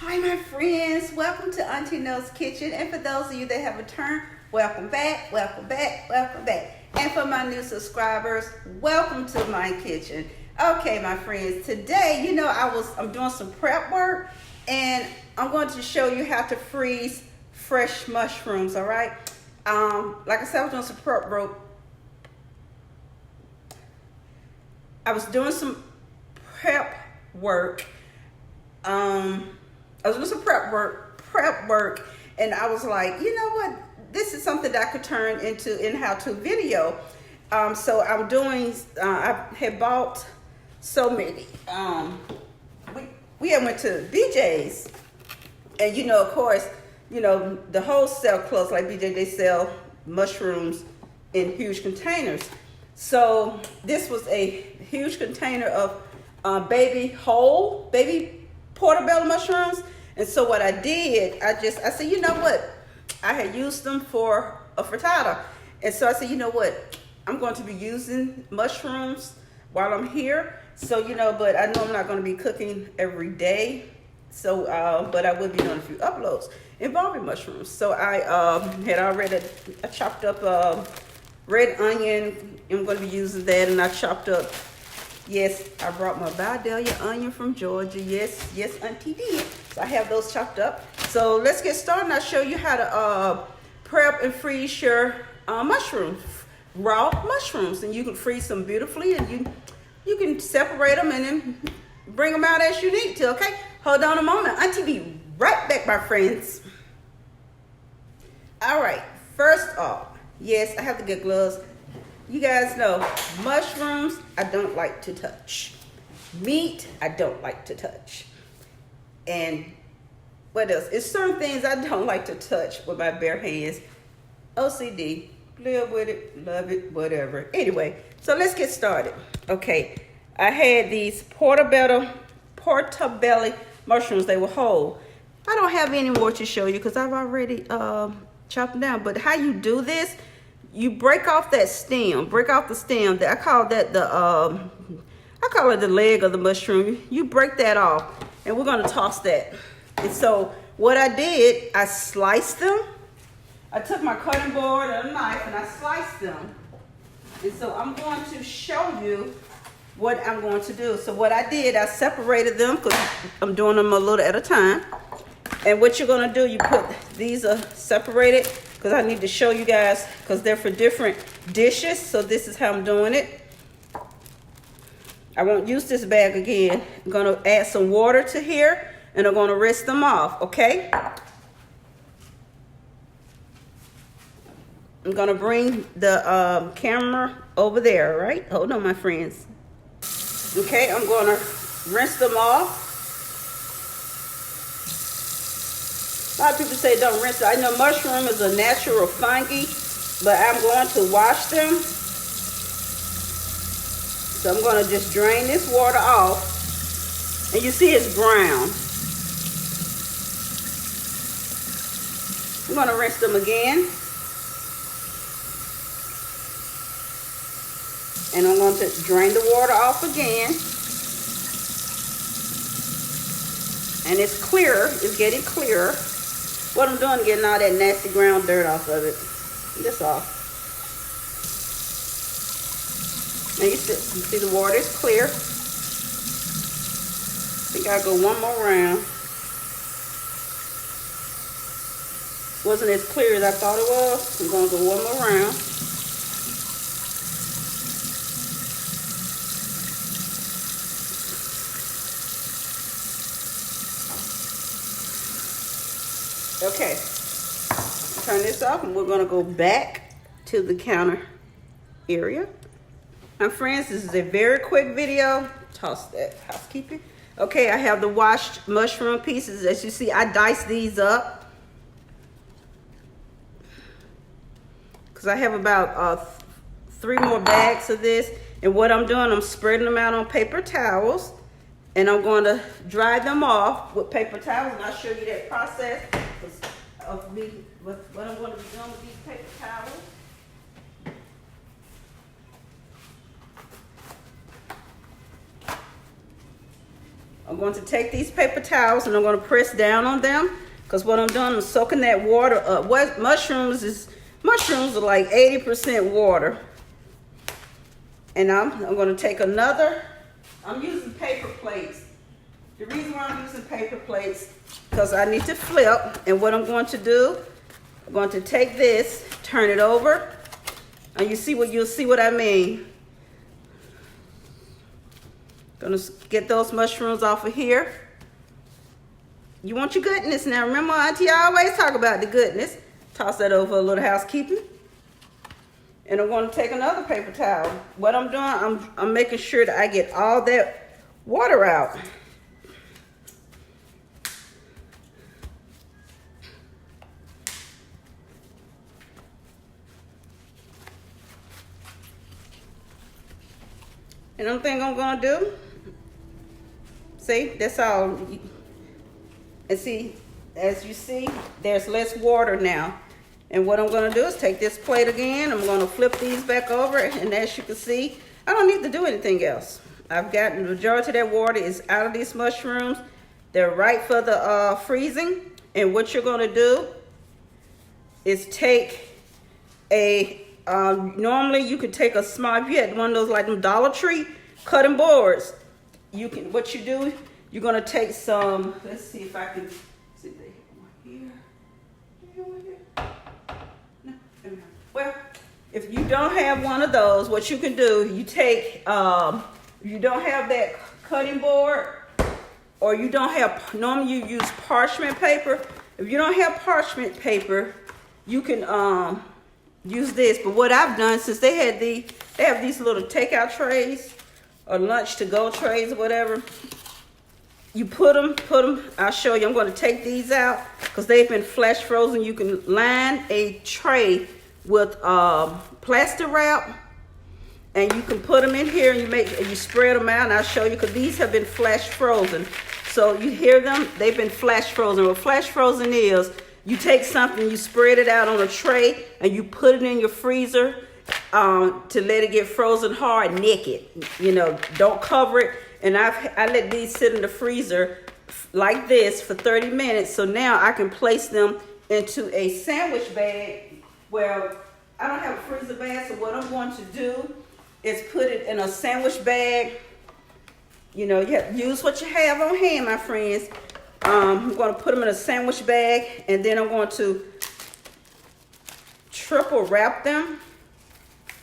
Hi my friends, welcome to Auntie No's Kitchen, and for those of you that have returned, welcome back, welcome back, welcome back. And for my new subscribers, welcome to my kitchen. Okay my friends, today I'm doing some prep work and I'm going to show you how to freeze fresh mushrooms, all right? Like I said, I was doing some prep work. I was doing some prep work. I was doing some prep work, and I was like, you know what? This is something that I could turn into an how-to video. So I'm doing. I had bought so many. We had went to BJ's, and of course, the wholesale clubs like BJ, they sell mushrooms in huge containers. So this was a huge container of baby portobello mushrooms. And so what I did, I said, you know what? I had used them for a frittata. And so I said, you know what? I'm going to be using mushrooms while I'm here. So, but I know I'm not going to be cooking every day. So, but I will be doing a few uploads involving mushrooms. So I I chopped up red onion. I'm going to be using that. And I chopped up, yes, I brought my Vidalia onion from Georgia. Yes, Auntie did. So I have those chopped up. So let's get started and I'll show you how to prep and freeze your mushrooms, raw mushrooms. And you can freeze them beautifully, and you can separate them and then bring them out as you need to, okay? Hold on a moment. Auntie be right back, my friends. All right, first off, yes, I have to get gloves. You guys know, mushrooms, I don't like to touch. Meat, I don't like to touch. And what else? It's certain things I don't like to touch with my bare hands. OCD, live with it, love it, whatever. Anyway, so let's get started. Okay, I had these portobello mushrooms. They were whole. I don't have any more to show you because I've already chopped them down. But how you do this, you break off that stem. Break off the stem. I call that I call it the leg of the mushroom. You break that off, and we're gonna toss that. And so what I did, I sliced them. I took my cutting board and a knife and I sliced them. And so I'm going to show you what I'm going to do. So what I did, I separated them because I'm doing them a little at a time. And what you're gonna do, you put, these are separated because I need to show you guys because they're for different dishes. So this is how I'm doing it. I won't use this bag again. I'm gonna add some water to here and I'm gonna rinse them off, okay? I'm gonna bring the camera over there, all right? Hold on, my friends. Okay, I'm gonna rinse them off. A lot of people say don't rinse it. I know mushroom is a natural fungi, but I'm going to wash them. So I'm going to just drain this water off. And you see it's brown. I'm going to rinse them again. And I'm going to drain the water off again. And it's clearer. It's getting clearer. What I'm doing, getting all that nasty ground dirt off of it. Just off. Now you see the water is clear. I think I'll go one more round. Wasn't as clear as I thought it was. I'm going to go one more round. Okay, turn this off and we're gonna go back to the counter area. My friends, this is a very quick video. Toss that housekeeping. Okay, I have the washed mushroom pieces. As you see, I diced these up because I have about 3 more bags of this. And what I'm doing, I'm spreading them out on paper towels and I'm going to dry them off with paper towels, and I'll show you that process of me, what I'm going to be doing with these paper towels. I'm going to take these paper towels and I'm going to press down on them, because what I'm doing is soaking that water up. What mushrooms are like 80% water. And I'm going to take another, I'm using paper plates. The reason why I'm using paper plates, because I need to flip. And what I'm going to do, I'm going to take this, turn it over, and you'll see what I mean. Gonna get those mushrooms off of here. You want your goodness now. Remember, Auntie always talk about the goodness. Toss that over a little housekeeping. And I'm going to take another paper towel. What I'm doing, I'm making sure that I get all that water out. And one thing I'm going to do, see, that's all. And see, as you see, there's less water now. And what I'm going to do is take this plate again. I'm going to flip these back over. And as you can see, I don't need to do anything else. I've got the majority of that water is out of these mushrooms. They're right for the freezing. And what you're going to do is take a, normally you could take a small, if you had one of those like them Dollar Tree cutting boards, what you do, you're going to take some, let's see if I can, see they here. No, well, if you don't have one of those, what you can do, you take, you don't have that cutting board, or you don't have, normally you use parchment paper. If you don't have parchment paper, you can use this. But what I've done, since they have these little takeout trays or lunch to go trays or whatever, you put them, I'll show you. I'm going to take these out because they've been flash frozen. You can line a tray with plastic wrap, and you can put them in here, and you spread them out, and I'll show you, because these have been flash frozen. So you hear them, they've been flash frozen. What flash frozen is, you take something, you spread it out on a tray, and you put it in your freezer to let it get frozen hard naked. You know, don't cover it. And I let these sit in the freezer like this for 30 minutes. So now I can place them into a sandwich bag. Well, I don't have a freezer bag, so what I'm going to do is put it in a sandwich bag. You know, you have to use what you have on hand, my friends. I'm going to put them in a sandwich bag, and then I'm going to triple wrap them.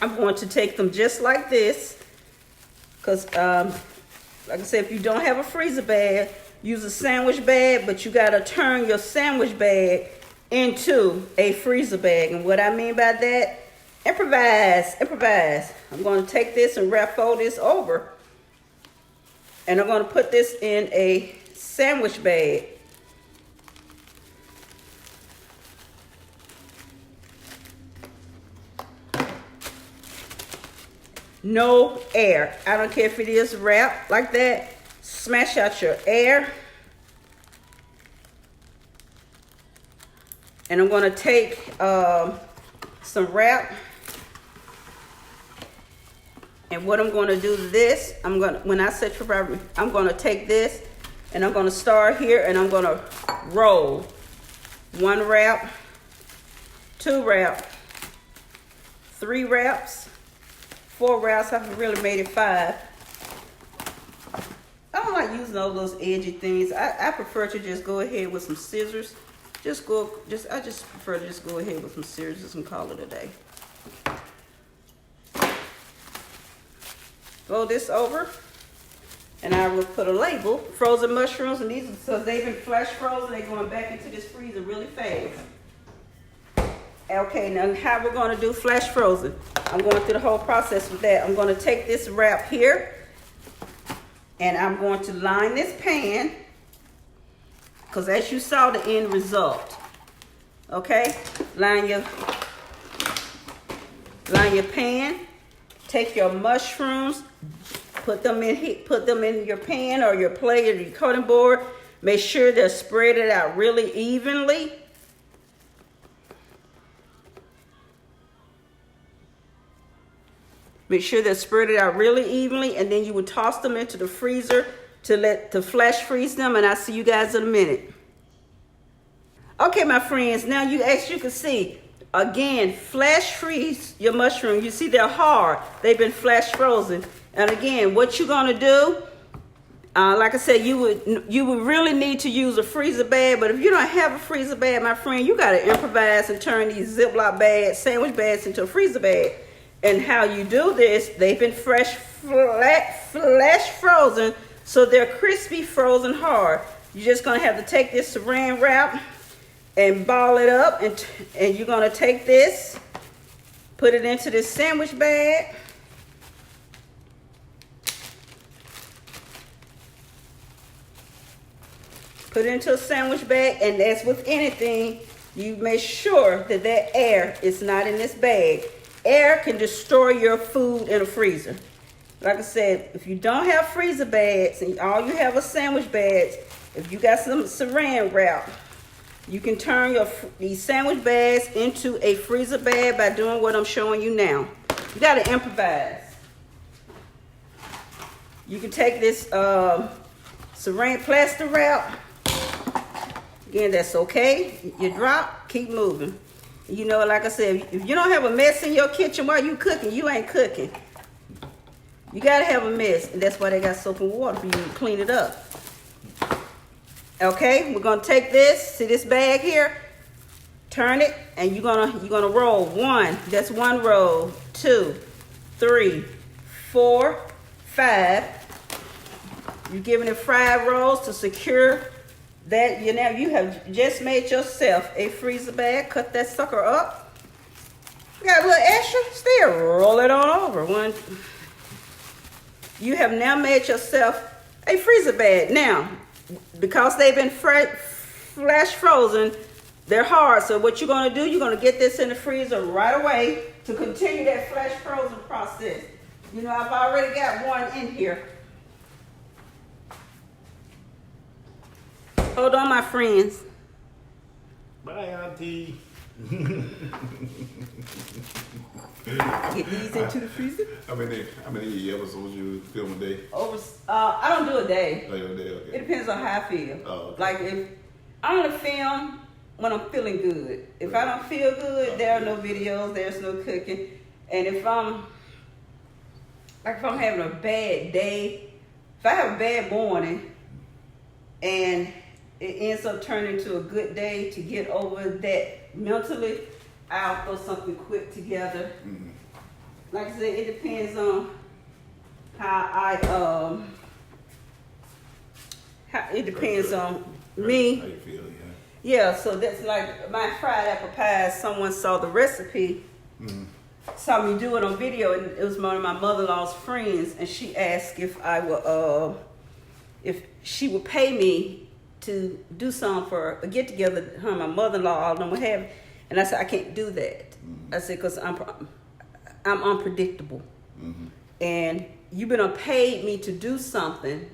I'm going to take them just like this, because like I said, if you don't have a freezer bag, use a sandwich bag, but you got to turn your sandwich bag into a freezer bag. And what I mean by that, improvise. I'm going to take this and fold this over, and I'm going to put this in a sandwich bag. No air. I don't care if it is wrapped like that. Smash out your air. And I'm going to take some wrap. And what I'm going to do to this, when I set your wrap, I'm going to take this and I'm going to start here, and I'm going to roll. 1 wrap, 2 wrap, 3 wraps, 4 wraps. I've really made it 5. I don't like using all those edgy things. I prefer to just go ahead with some scissors. I just prefer to just go ahead with some scissors and call it a day. Fold this over, and I will put a label, frozen mushrooms, and these, so they've been flash frozen, they're going back into this freezer really fast. Okay, now how we're going to do flash frozen. I'm going through the whole process with that. I'm going to take this wrap here, and I'm going to line this pan, because as you saw the end result. Okay, line your pan. Take your mushrooms, put them in your pan or your plate or your cutting board. Make sure they're spread it out really evenly. Make sure they're spread it out really evenly, and then you would toss them into the freezer to flash freeze them, and I'll see you guys in a minute. Okay, my friends, now as you can see, again, flash freeze your mushroom. You see they're hard. They've been flash frozen. And again, what you're gonna do, like I said, you would really need to use a freezer bag, but if you don't have a freezer bag, my friend, you gotta improvise and turn these Ziploc bags, sandwich bags into a freezer bag. And how you do this, they've been flash frozen, so they're crispy, frozen hard. You're just gonna have to take this saran wrap and ball it up, and you're gonna take this, put it into this sandwich bag. Put it into a sandwich bag, and as with anything, you make sure that air is not in this bag. Air can destroy your food in a freezer. Like I said, if you don't have freezer bags and all you have are sandwich bags, if you got some saran wrap, you can turn these sandwich bags into a freezer bag by doing what I'm showing you now. You gotta improvise. You can take this saran plastic wrap. Again, that's okay. You drop, keep moving. You know, like I said, if you don't have a mess in your kitchen while you cooking, you ain't cooking. You gotta have a mess, and that's why they got soap and water for you to clean it up. Okay, we're gonna take this, see this bag here, turn it, and you're gonna roll one. That's one roll, 2, 3, 4, 5. You're giving it 5 rolls to secure that. You have just made yourself a freezer bag. Cut that sucker up. You got a little extra, still roll it on over. You have now made yourself a freezer bag. Now, because they've been flash frozen, they're hard. So what you're gonna do, you're gonna get this in the freezer right away to continue that flash frozen process. You know, I've already got one in here. Hold on, my friends. Bye, Auntie. Get these into the freezer. How many episodes you film a day? I don't do a day. Oh, a day, okay. It depends on how I feel. Oh, okay. Like if I only film when I'm feeling good. If I don't feel good, there are no videos. There's no cooking. And if I'm having a bad day, if I have a bad morning, and it ends up turning into a good day to get over that mentally, I'll throw something quick together. Mm-hmm. Like I said, it depends on it depends on me. How you feel, yeah. Yeah, so that's like my fried apple pie. Someone saw the recipe, saw me do it on video, and it was one of my mother-in-law's friends, and she asked if she would pay me to do something for a get together. Her and my mother-in-law, all of them would have it. And I said, I can't do that. I said, because I'm unpredictable. And you've been paid me to do something,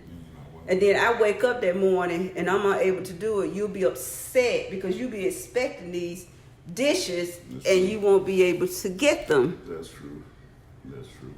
and then I wake up that morning and I'm not able to do it. You'll be upset because you'll be expecting these dishes and you won't be able to get them. That's true. That's true.